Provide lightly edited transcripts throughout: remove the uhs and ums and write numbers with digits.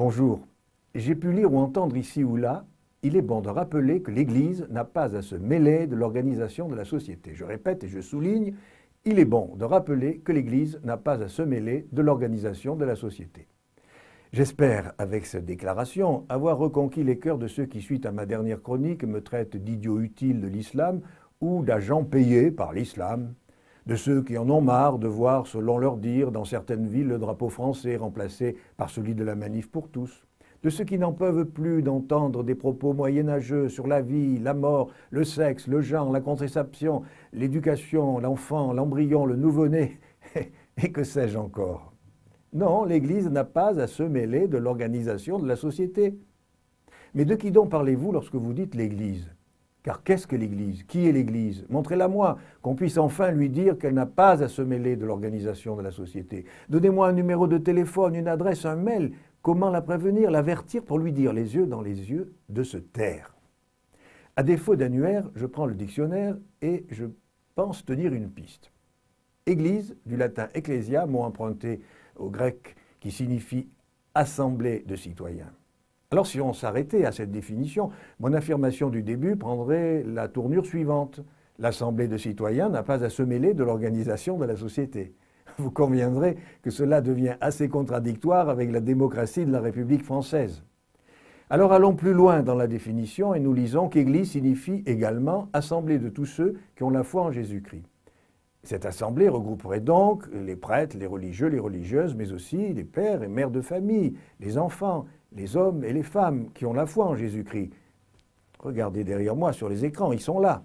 Bonjour. J'ai pu lire ou entendre ici ou là, il est bon de rappeler que l'Église n'a pas à se mêler de l'organisation de la société. Je répète et je souligne, il est bon de rappeler que l'Église n'a pas à se mêler de l'organisation de la société. J'espère, avec cette déclaration, avoir reconquis les cœurs de ceux qui, suite à ma dernière chronique, me traitent d'idiot utile de l'islam ou d'agent payé par l'islam, de ceux qui en ont marre de voir, selon leur dire, dans certaines villes, le drapeau français remplacé par celui de la Manif pour tous, de ceux qui n'en peuvent plus d'entendre des propos moyenâgeux sur la vie, la mort, le sexe, le genre, la contraception, l'éducation, l'enfant, l'embryon, le nouveau-né, et que sais-je encore. Non, l'Église n'a pas à se mêler de l'organisation de la société. Mais de qui donc parlez-vous lorsque vous dites l'Église ? Car qu'est-ce que l'Église? Qui est l'Église? Montrez-la-moi, qu'on puisse enfin lui dire qu'elle n'a pas à se mêler de l'organisation de la société. Donnez-moi un numéro de téléphone, une adresse, un mail. Comment la prévenir, l'avertir pour lui dire les yeux dans les yeux de se taire? À défaut d'annuaire, je prends le dictionnaire et je pense tenir une piste. Église, du latin ecclesia, mot emprunté au grec qui signifie assemblée de citoyens. Alors si on s'arrêtait à cette définition, mon affirmation du début prendrait la tournure suivante. L'assemblée de citoyens n'a pas à se mêler de l'organisation de la société. Vous conviendrez que cela devient assez contradictoire avec la démocratie de la République française. Alors allons plus loin dans la définition et nous lisons qu'Église signifie également assemblée de tous ceux qui ont la foi en Jésus-Christ. Cette assemblée regrouperait donc les prêtres, les religieux, les religieuses, mais aussi les pères et mères de famille, les enfants, les hommes et les femmes qui ont la foi en Jésus-Christ. Regardez derrière moi sur les écrans, ils sont là.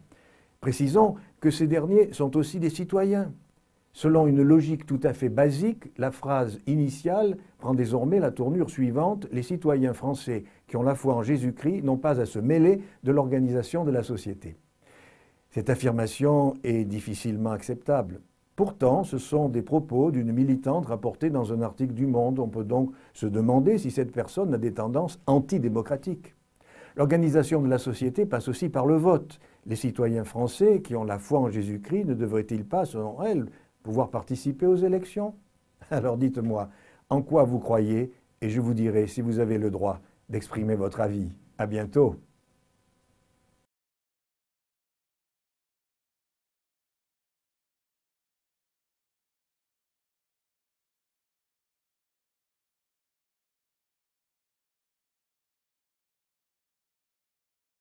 Précisons que ces derniers sont aussi des citoyens. Selon une logique tout à fait basique, la phrase initiale prend désormais la tournure suivante. Les citoyens français qui ont la foi en Jésus-Christ n'ont pas à se mêler de l'organisation de la société. Cette affirmation est difficilement acceptable. Pourtant, ce sont des propos d'une militante rapportés dans un article du Monde. On peut donc se demander si cette personne a des tendances antidémocratiques. L'organisation de la société passe aussi par le vote. Les citoyens français qui ont la foi en Jésus-Christ ne devraient-ils pas, selon elle, pouvoir participer aux élections? Alors dites-moi, en quoi vous croyez et je vous dirai si vous avez le droit d'exprimer votre avis. À bientôt.